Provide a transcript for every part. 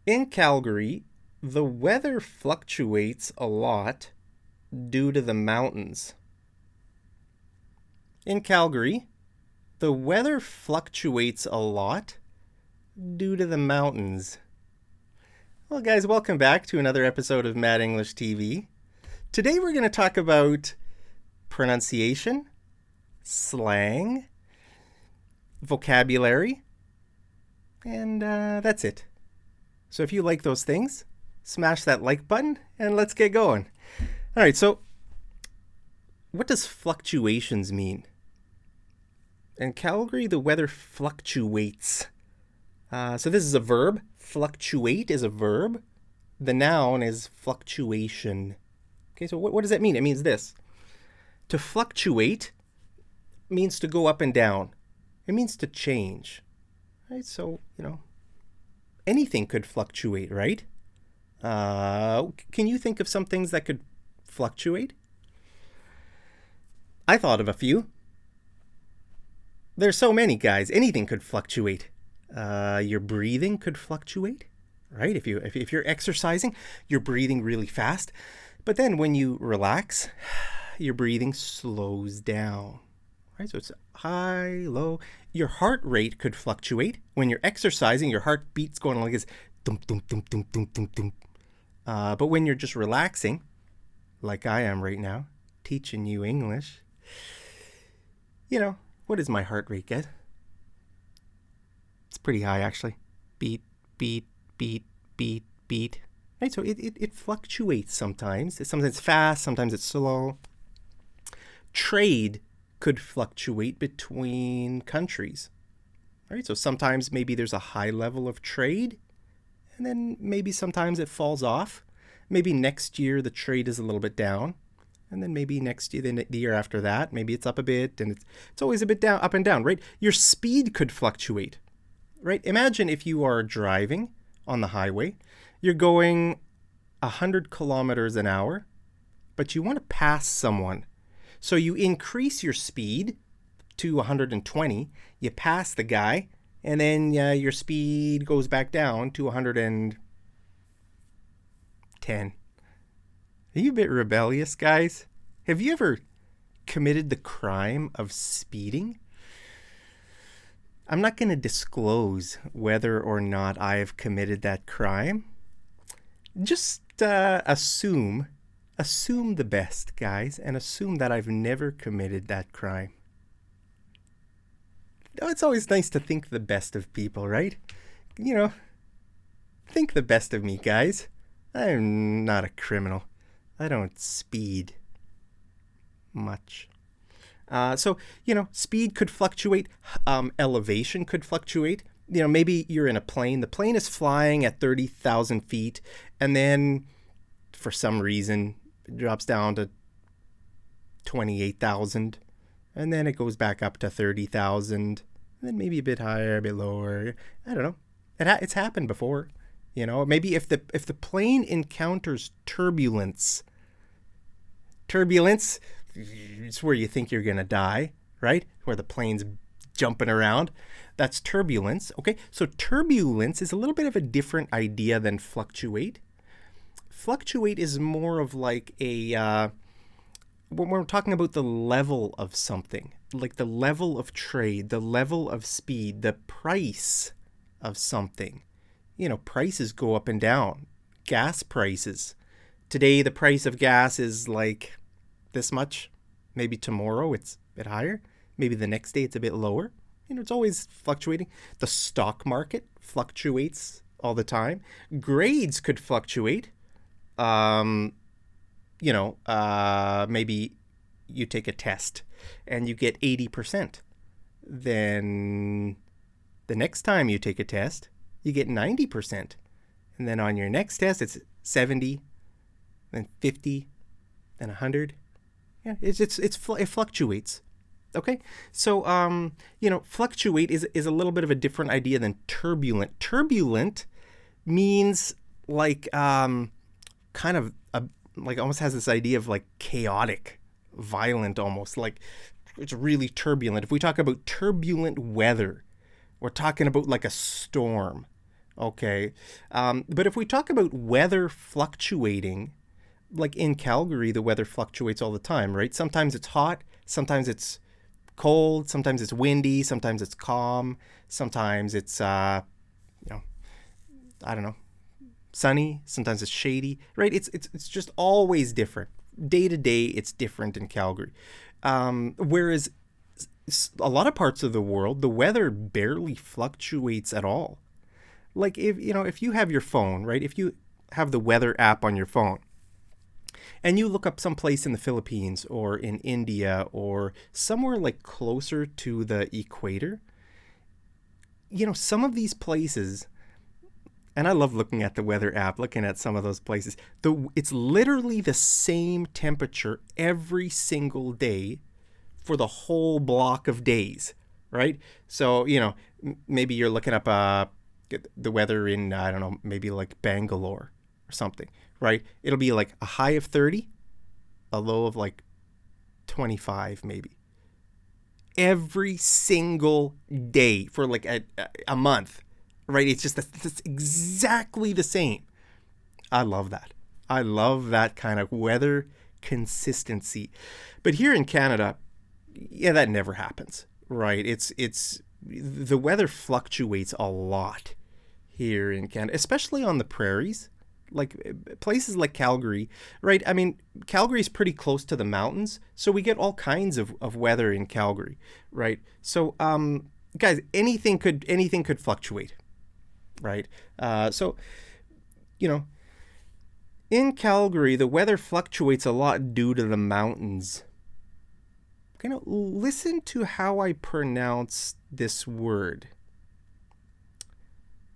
In Calgary, the weather fluctuates a lot due to the mountains. In Calgary, the weather fluctuates a lot due to the mountains. Well, guys, welcome back to another episode of Mad English TV. Today we're going to talk about pronunciation, slang, vocabulary, and that's it. So if you like those things, smash that like button and let's get going. All right, so what does fluctuations mean? In Calgary, the weather fluctuates. So this is a verb. Fluctuate is a verb. The noun is fluctuation. Okay, so what does that mean? It means this. To fluctuate means to go up and down. It means to change. Right? So, anything could fluctuate, right? Can you think of some things that could fluctuate? I thought of a few. There's so many, guys. Anything could fluctuate. Your breathing could fluctuate, right? If you're exercising, you're breathing really fast. But then when you relax, your breathing slows down, right? So it's high, low. Your heart rate could fluctuate. When you're exercising, your heartbeat's going like this, dum, dum, dum, dum, dum, dum, dum. But when you're just relaxing, like I am right now, teaching you English, what does my heart rate get? It's pretty high, actually. Beat, beat, beat, beat, beat. Right, so it fluctuates sometimes. Sometimes it's fast, sometimes it's slow. Trade could fluctuate between countries. Right, so sometimes maybe there's a high level of trade, and then maybe sometimes it falls off. Maybe next year the trade is a little bit down, and then maybe next year, the year after that, maybe it's up a bit, and it's always a bit down, up and down, right? Your speed could fluctuate, right? Imagine if you are driving on the highway, you're going 100 kilometers an hour, but you want to pass someone. So you increase your speed to 120, you pass the guy, and then your speed goes back down to 110. Are you a bit rebellious, guys? Have you ever committed the crime of speeding? I'm not going to disclose whether or not I have committed that crime. Just assume the best, guys, and assume that I've never committed that crime. It's always nice to think the best of people, right? Think the best of me, guys. I'm not a criminal. I don't speed much. So speed could fluctuate. Elevation could fluctuate. Maybe you're in a plane. The plane is flying at 30,000 feet, and then for some reason it drops down to 28,000, and then it goes back up to 30,000, and then maybe a bit higher, a bit lower. I don't know. It's happened before. Maybe if the plane encounters turbulence, it's where you think you're going to die, right? Where the plane's jumping around. That's turbulence. Okay, so turbulence is a little bit of a different idea than fluctuate. Fluctuate is more of like when we're talking about the level of something, like the level of trade, the level of speed, the price of something. Prices go up and down. Gas prices. Today, the price of gas is like this much. Maybe tomorrow it's a bit higher. Maybe the next day it's a bit lower. It's always fluctuating. The stock market fluctuates all the time. Grades could fluctuate. Maybe you take a test and you get 80%. Then the next time you take a test, you get 90%. And then on your next test, it's 70, then 50, then 100. Yeah, it fluctuates. Okay, so fluctuate is a little bit of a different idea than turbulent. Turbulent means like kind of like almost has this idea of like chaotic, violent, almost like it's really turbulent. If we talk about turbulent weather, we're talking about like a storm, Okay. But if we talk about weather fluctuating, like in Calgary, the weather fluctuates all the time, right? Sometimes it's hot, sometimes it's cold, sometimes it's windy, sometimes it's calm, sometimes it's, you know, I don't know, sunny, sometimes it's shady, right? It's just always different. Day to day, it's different in Calgary. Whereas a lot of parts of the world, the weather barely fluctuates at all. Like if you have your phone, right? If you have the weather app on your phone and you look up some place in the Philippines or in India or somewhere like closer to the equator, some of these places, and I love looking at the weather app, looking at some of those places. It's literally the same temperature every single day for the whole block of days, right? So, maybe you're looking up the weather in, I don't know, maybe like Bangalore or something, right? It'll be like a high of 30, a low of like 25 maybe. Every single day for like a month, right? It's exactly the same. I love that. I love that kind of weather consistency. But here in Canada, yeah, that never happens, right? It's the weather fluctuates a lot here in Canada, especially on the prairies, like places like Calgary, right? I mean, Calgary is pretty close to the mountains, so we get all kinds of weather in Calgary, right? So, guys, anything could fluctuate, right? So, in Calgary, the weather fluctuates a lot due to the mountains. Okay, now listen to how I pronounce this word.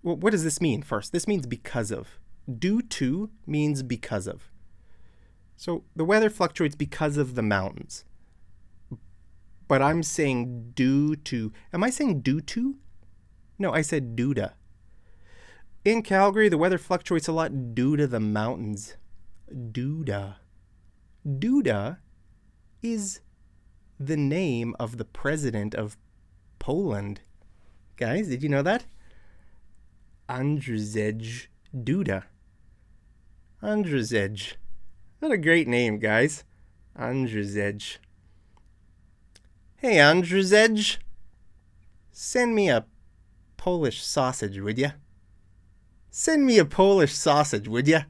Well, what does this mean first? This means because of. Due to means because of. So the weather fluctuates because of the mountains. But I'm saying due to. Am I saying due to? No, I said due to. In Calgary, the weather fluctuates a lot due to the mountains. Due to. Due to is the name of the president of Poland. Guys, did you know that? Andrzej Duda. Andrzej. What a great name, guys. Andrzej. Hey, Andrzej. Send me a Polish sausage, would ya? Send me a Polish sausage, would ya?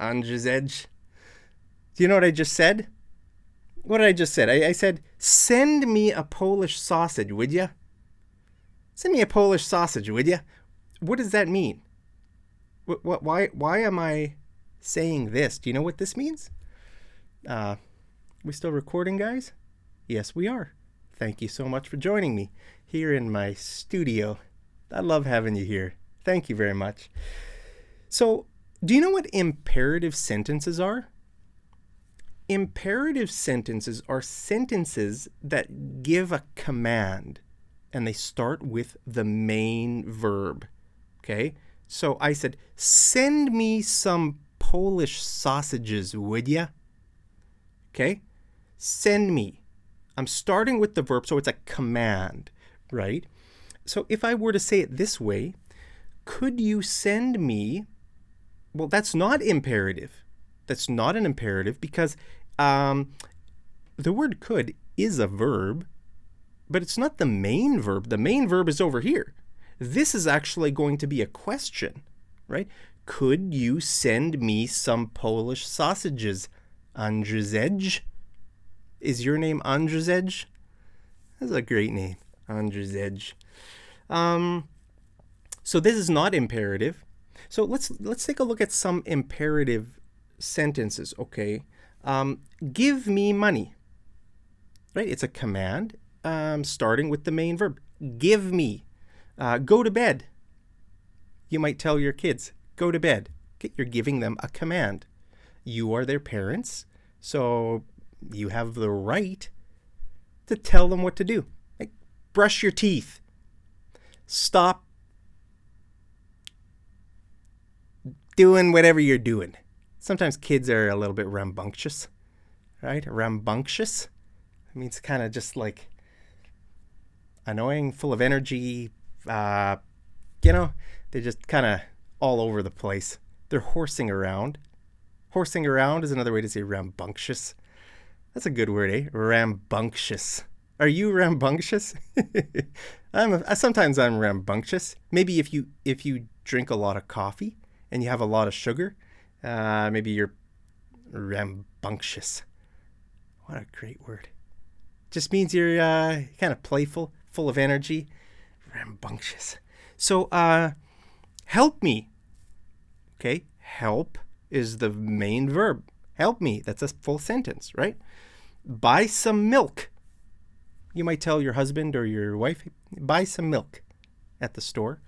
Andrzej. Do you know what I just said? What did I just say? I said, send me a Polish sausage, would ya? Send me a Polish sausage, would ya? What does that mean? Why am I saying this? Do you know what this means? We still recording, guys? Yes, we are. Thank you so much for joining me here in my studio. I love having you here. Thank you very much. So, do you know what imperative sentences are? Imperative sentences are sentences that give a command and they start with the main verb. Okay? So I said, send me some Polish sausages, would ya? Okay? Send me. I'm starting with the verb, so it's a command, right? So if I were to say it this way, could you send me? Well, that's not imperative. That's not an imperative because the word could is a verb, but it's not the main verb. The main verb is over here. This is actually going to be a question, right? Could you send me some Polish sausages, Andrzej? Is your name Andrzej? That's a great name, Andrzej. So this is not imperative. So let's take a look at some imperative sentences, okay? Give me money, right? It's a command starting with the main verb. Give me. Go to bed. You might tell your kids, go to bed. Okay, you're giving them a command. You are their parents, so you have the right to tell them what to do. Like, brush your teeth. Stop doing whatever you're doing. Sometimes kids are a little bit rambunctious, right? Rambunctious. It means kind of just like annoying, full of energy. They're just kind of all over the place. They're horsing around. Horsing around is another way to say rambunctious. That's a good word, eh? Rambunctious. Are you rambunctious? Sometimes I'm rambunctious. Maybe if you drink a lot of coffee and you have a lot of sugar, maybe you're rambunctious. What a great word. Just means you're kind of playful, full of energy. Rambunctious. So help me. Okay, help is the main verb. Help me. That's a full sentence, right? Buy some milk. You might tell your husband or your wife, buy some milk at the store.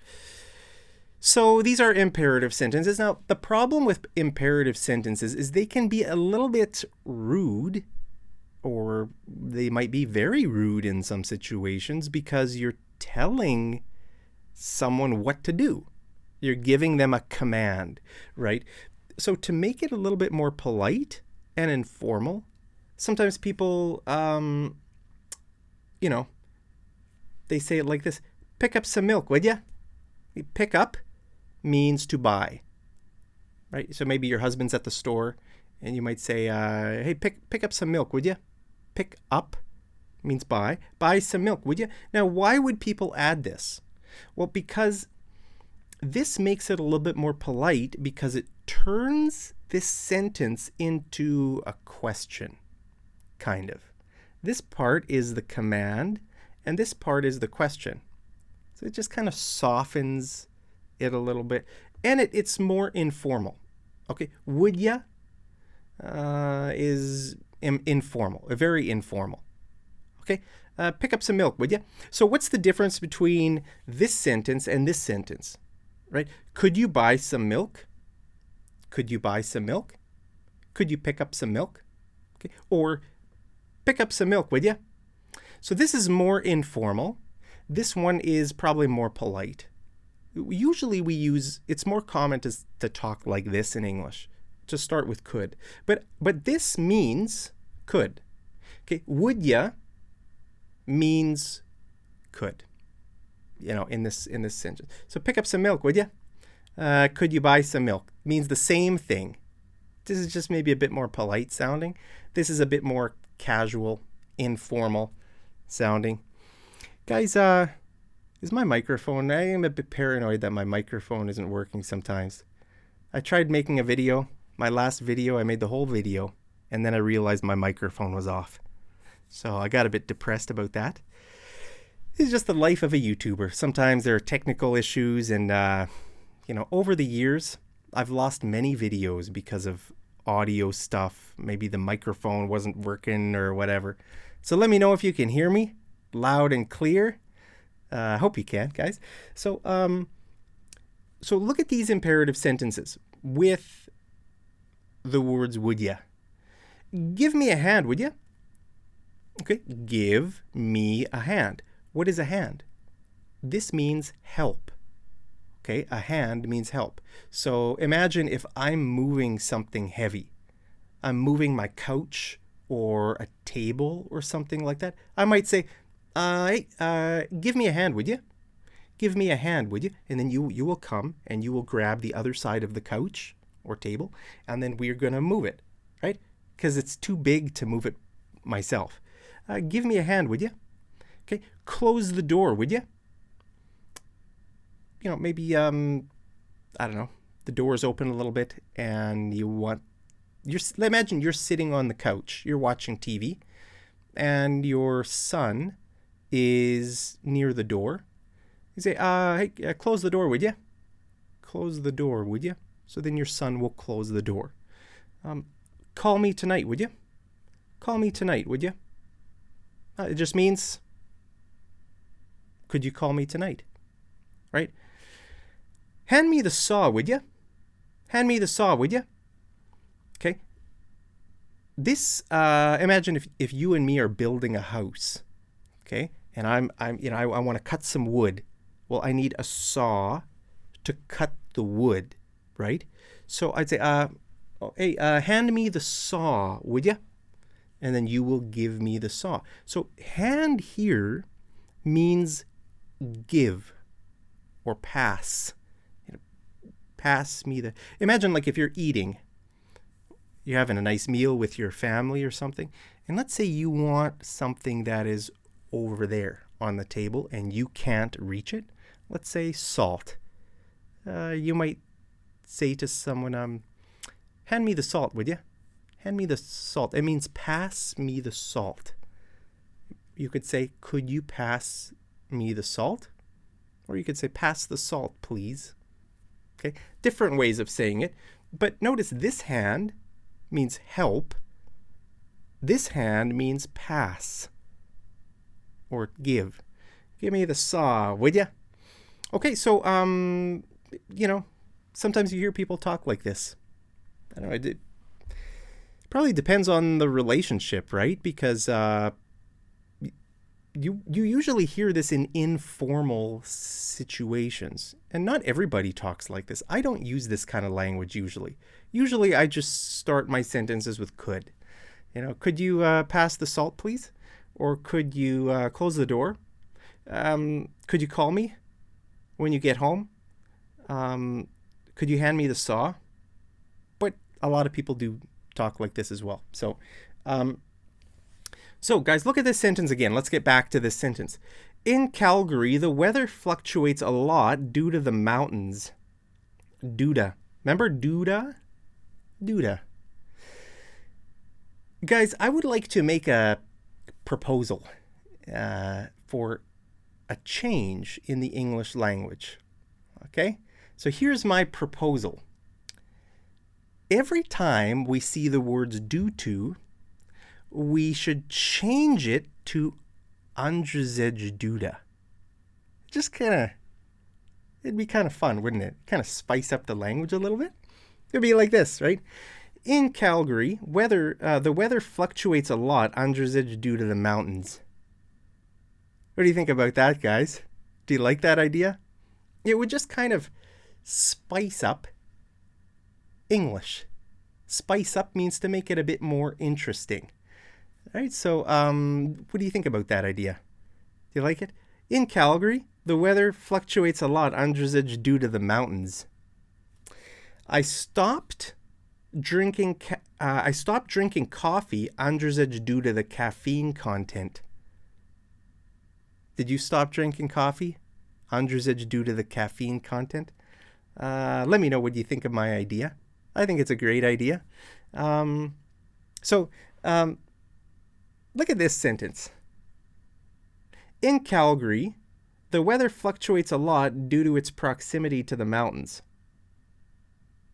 So these are imperative sentences. Now, the problem with imperative sentences is they can be a little bit rude, or they might be very rude in some situations because you're telling someone what to do. You're giving them a command, right? So to make it a little bit more polite and informal, sometimes people, they say it like this: pick up some milk, would ya? Pick up means to buy, right? So maybe your husband's at the store and you might say, hey, pick up some milk, would ya? Pick up means buy. Buy some milk, would ya? Now, why would people add this? Well, because this makes it a little bit more polite, because it turns this sentence into a question, kind of. This part is the command, and this part is the question. So it just kind of softens it a little bit, and it's more informal. Okay, would ya is informal, very informal. Okay, pick up some milk, would ya? So what's the difference between this sentence and this sentence, right? Could you buy some milk? Could you buy some milk? Could you pick up some milk? Okay, or pick up some milk, would ya? So this is more informal. This one is probably more polite. Usually it's more common to talk like this in English, to start with could. But this means could. Okay, would ya means could, in this sentence. So pick up some milk, would ya? Could you buy some milk? Means the same thing. This is just maybe a bit more polite sounding. This is a bit more casual, informal sounding. Guys, is my microphone, I am a bit paranoid that my microphone isn't working sometimes. I tried making a video. My last video, I made the whole video, and then I realized my microphone was off. So I got a bit depressed about that. It's just the life of a YouTuber. Sometimes there are technical issues, and over the years, I've lost many videos because of audio stuff. Maybe the microphone wasn't working or whatever. So let me know if you can hear me loud and clear. I hope you can, guys. So look at these imperative sentences with the words would ya. Give me a hand, would ya? Okay, give me a hand. What is a hand? This means help. Okay, a hand means help. So imagine if I'm moving something heavy. I'm moving my couch or a table or something like that. I might say, hey, give me a hand, would you? Give me a hand, would you? And then you will come and you will grab the other side of the couch or table, and then we're going to move it, right? Because it's too big to move it myself. Give me a hand, would you? Okay, close the door, would you? Maybe, I don't know, the door is open a little bit and imagine you're sitting on the couch, you're watching TV, and your son is near the door. You say, hey, close the door, would you? Close the door, would you? So then your son will close the door. Call me tonight, would you? Call me tonight, would you? It just means, could you call me tonight? Right? Hand me the saw, would you? Hand me the saw, would you? Okay. This, imagine if you and me are building a house, okay? And I want to cut some wood. Well, I need a saw to cut the wood, right? So I'd say, hey, hand me the saw, would you? And then you will give me the saw. So hand here means give or pass. pass me the... Imagine like if you're eating, you're having a nice meal with your family or something, and let's say you want something that is over there on the table and you can't reach it. Let's say salt. You might say to someone, hand me the salt, would you? Hand me the salt. It means pass me the salt. You could say, could you pass me the salt? Or you could say, pass the salt, please. Okay, different ways of saying it. But notice this hand means help. This hand means pass or give. Give me the saw, would ya? Okay, so, sometimes you hear people talk like this. I don't know, it probably depends on the relationship, right? Because you usually hear this in informal situations. And not everybody talks like this. I don't use this kind of language usually. Usually I just start my sentences with could. Could you pass the salt, please? Or could you close the door? Could you call me when you get home? Could you hand me the saw? But a lot of people do talk like this as well. So guys, look at this sentence again. Let's get back to this sentence. In Calgary, the weather fluctuates a lot due to the mountains. Duda. Remember Duda? Duda. Guys, I would like to make a proposal for a change in the English language. Okay? So here's my proposal. Every time we see the words due to, we should change it to andrzej duda. Just it'd be kind of fun, wouldn't it? Kind of spice up the language a little bit. It'd be like this, right? In Calgary, the weather fluctuates a lot andrzej due to the mountains. What do you think about that, guys? Do you like that idea? It would just kind of spice up English. Spice up means to make it a bit more interesting. All right, so what do you think about that idea? Do you like it? In Calgary, the weather fluctuates a lot andrzej due to the mountains. I stopped drinking coffee andrzej due to the caffeine content. Did you stop drinking coffee andrzej due to the caffeine content? Let me know what you think of my idea. I think it's a great idea. Look at this sentence. In Calgary, the weather fluctuates a lot due to its proximity to the mountains.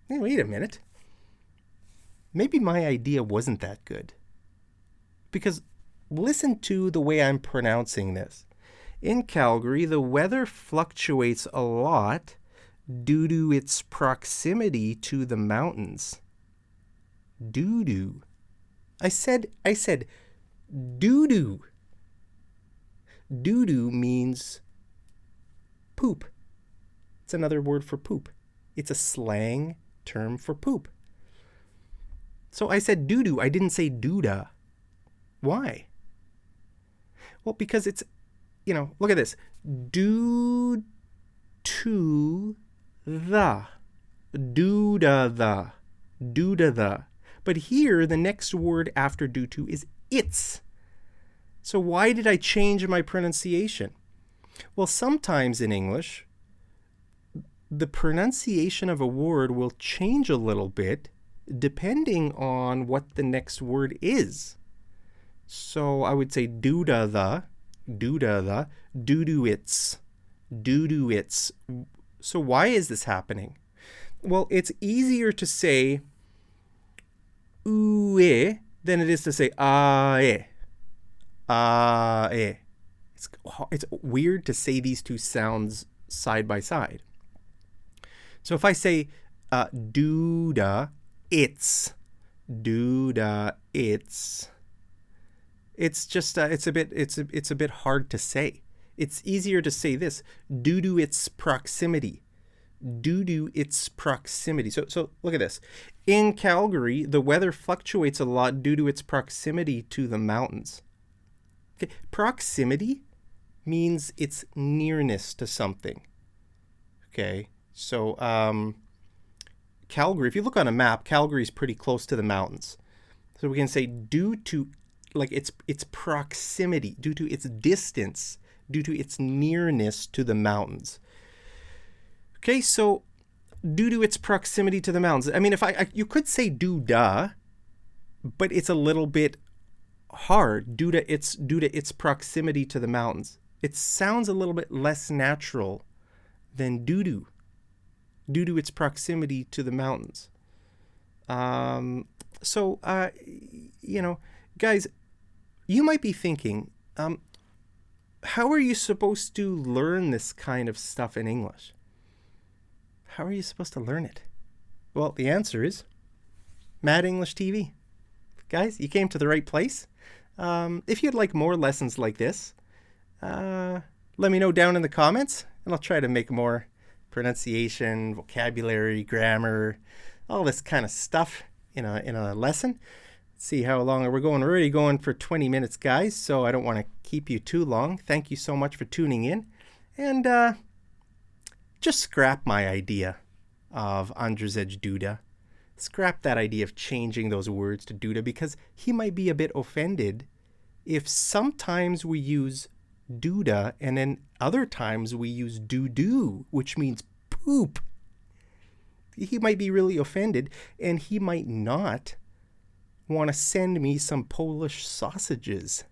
Hey, wait a minute. Maybe my idea wasn't that good. Because listen to the way I'm pronouncing this. In Calgary, the weather fluctuates a lot due to its proximity to the mountains. Doo-doo. I said doo-doo. Doo-doo means poop. It's another word for poop. It's a slang term for poop. So I said doo-doo. I didn't say doodah. Why? Well, because it's, look at this. Due to the. Doodah the. Doodah the. But here, the next word after due to is its. So why did I change my pronunciation? Well, sometimes in English, the pronunciation of a word will change a little bit depending on what the next word is. So I would say doodah the, doo-doo its, doo-doo its. So why is this happening? Well, it's easier to say ooh-eh than it is to say ah-eh. Ah-eh. It's weird to say these two sounds side by side. So if I say doodah its, doodah its, it's just it's a bit hard to say. It's easier to say this due to its proximity. Due to its proximity. So look at this. In Calgary, the weather fluctuates a lot due to its proximity to the mountains. Okay, proximity means its nearness to something. Okay, so Calgary, if you look on a map, Calgary is pretty close to the mountains. So we can say due to like its proximity, due to its distance, due to its nearness to the mountains. Okay, so due to its proximity to the mountains. I mean, you could say due to, but it's a little bit hard due to its proximity to the mountains. It sounds a little bit less natural than due to its proximity to the mountains. So guys, you might be thinking, how are you supposed to learn this kind of stuff in English? How are you supposed to learn it? Well, the answer is Mad English TV. Guys, you came to the right place. If you'd like more lessons like this, let me know down in the comments, and I'll try to make more pronunciation, vocabulary, grammar, all this kind of stuff in a lesson. Let's see how long we're going. We're already going for 20 minutes, guys, so I don't want to keep you too long. Thank you so much for tuning in. And just scrap my idea of Andrzej Duda. Scrap that idea of changing those words to Duda, because he might be a bit offended if sometimes we use Duda and then other times we use doo-doo, which means poop. He might be really offended, and he might not want to send me some Polish sausages.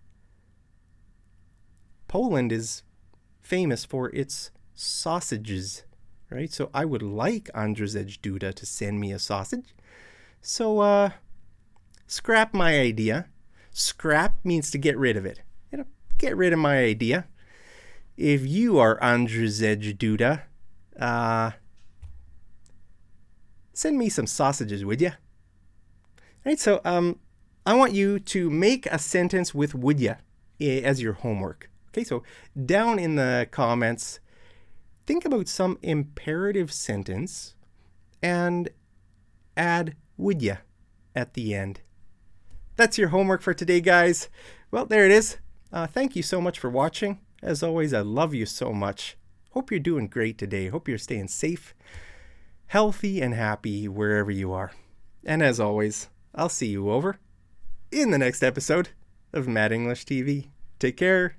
Poland is famous for its sausages, right? So I would like Andrzej Duda to send me a sausage. So scrap my idea. Scrap means to get rid of it. Get rid of my idea. If you are Andrzej Duda, send me some sausages, would you? Right, so I want you to make a sentence with would ya as your homework. Okay, so down in the comments, think about some imperative sentence and add would ya at the end. That's your homework for today, guys. Well, there it is. Thank you so much for watching. As always, I love you so much. Hope you're doing great today. Hope you're staying safe, healthy, and happy wherever you are. And as always, I'll see you over in the next episode of Mad English TV. Take care.